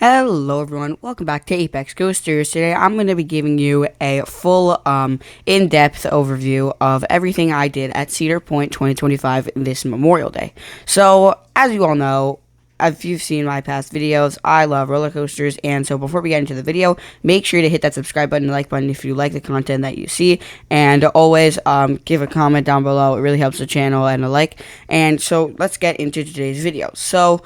Hello everyone, welcome back to Apex Coasters. Today I'm going to be giving you a full in-depth overview of everything I did at Cedar Point 2025 this Memorial Day. So, as you all know, if you've seen my past videos, I love roller coasters, and so before we get into the video, make sure to hit that subscribe button and like button if you like the content that you see, and always give a comment down below. It really helps the channel, and a like. And so let's get into today's video. So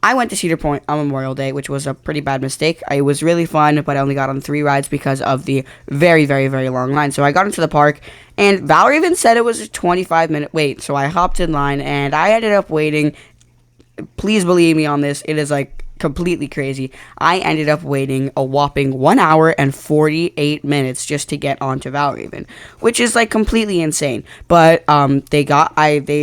I went to Cedar Point on Memorial Day, which was a pretty bad mistake. It was really fun, but I only got on 3 rides because of the very, very, very long line. So I got into the park, and Valerie even said it was a 25-minute wait. So I hopped in line, and I ended up waiting. Please believe me on this. It is like completely crazy. I ended up waiting a whopping 1 hour and 48 minutes just to get onto Valraven, which is like completely insane. But they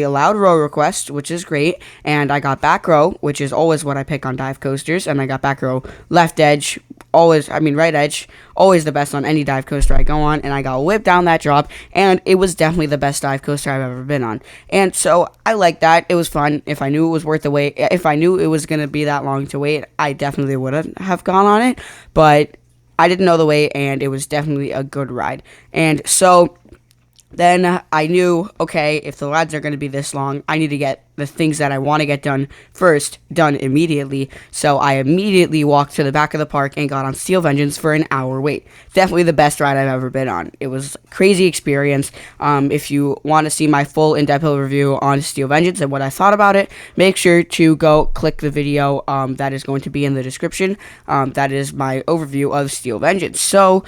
allowed row requests, which is great, and I got back row, which is always what I pick on dive coasters, and I got back row left edge. Right edge, always the best on any dive coaster I go on, and I got whipped down that drop, and it was definitely the best dive coaster I've ever been on. And so I like that. It was fun. If I knew it was worth the wait, if I knew it was going to be that long to wait, I definitely would have gone on it, but I didn't know the wait, and it was definitely a good ride. And so then I knew, okay, if the rides are going to be this long, I need to get the things that I want to get done first done immediately. So I immediately walked to the back of the park and got on Steel Vengeance for an hour wait. Definitely the best ride I've ever been on. It was a crazy experience. If you want to see my full in-depth overview on Steel Vengeance and what I thought about it, make sure to go click the video that is going to be in the description. That is my overview of Steel Vengeance. So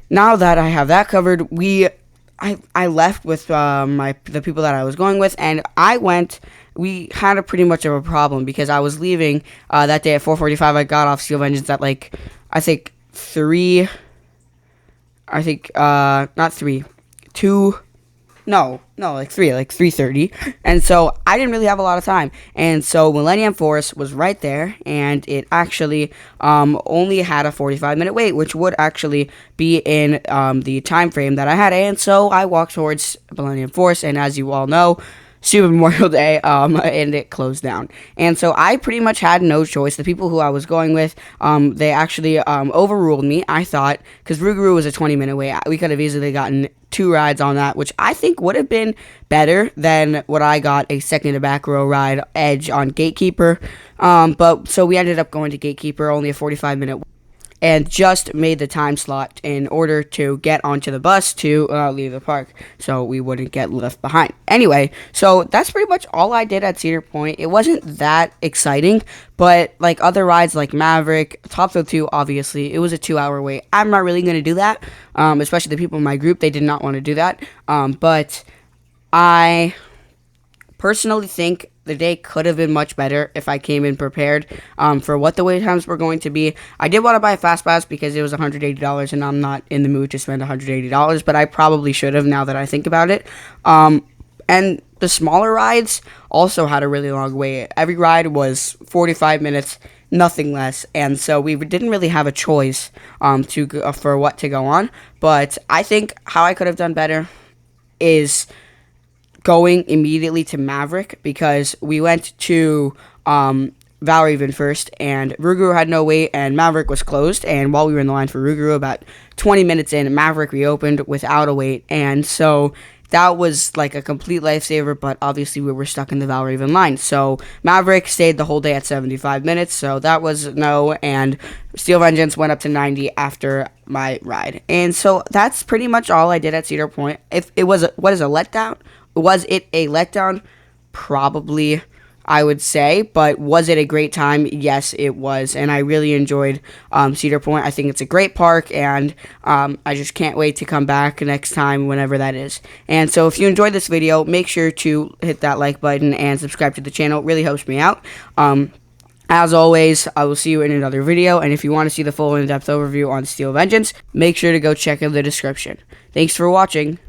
now that I have that covered, I left with the people that I was going with, and we had a pretty much of a problem because I was leaving that day at 4:45. I got off Steel Vengeance at like 3:30, and so I didn't really have a lot of time, and so Millennium Force was right there, and it actually only had a 45-minute wait, which would actually be in the time frame that I had, and so I walked towards Millennium Force, and as you all know, Super Memorial Day, and it closed down. And so I pretty much had no choice. The people who I was going with, they actually overruled me, I thought, because Rougarou was a 20-minute wait. We could have easily gotten 2 rides on that, which I think would have been better than what I got, a second to back row ride edge on Gatekeeper. But so we ended up going to Gatekeeper, only a 45-minute, and just made the time slot in order to get onto the bus to leave the park so we wouldn't get left behind. Anyway, so that's pretty much all I did at Cedar Point. It wasn't that exciting, but like other rides like Maverick, Top Thrill 2, obviously, it was a 2-hour wait. I'm not really going to do that, especially the people in my group. They did not want to do that, but I personally think the day could have been much better if I came in prepared for what the wait times were going to be. I did want to buy a fast pass because it was $180, and I'm not in the mood to spend $180, but I probably should have now that I think about it. And the smaller rides also had a really long wait. Every ride was 45 minutes, nothing less, and so we didn't really have a choice for what to go on. But I think how I could have done better is going immediately to Maverick, because we went to Valraven first, and Rougarou had no wait, and Maverick was closed, and while we were in the line for Rougarou, about 20 minutes in, Maverick reopened without a wait, and so that was like a complete lifesaver, but obviously we were stuck in the Valraven line. So Maverick stayed the whole day at 75 minutes, so that was no, and Steel Vengeance went up to 90 after my ride. And so that's pretty much all I did at Cedar Point. If it was a letdown? Was it a letdown? Probably, I would say. But was it a great time? Yes, it was. And I really enjoyed Cedar Point. I think it's a great park, and I just can't wait to come back next time, whenever that is. And so if you enjoyed this video, make sure to hit that like button and subscribe to the channel. It really helps me out. As always, I will see you in another video, and if you want to see the full in-depth overview on Steel Vengeance, make sure to go check in the description. Thanks for watching.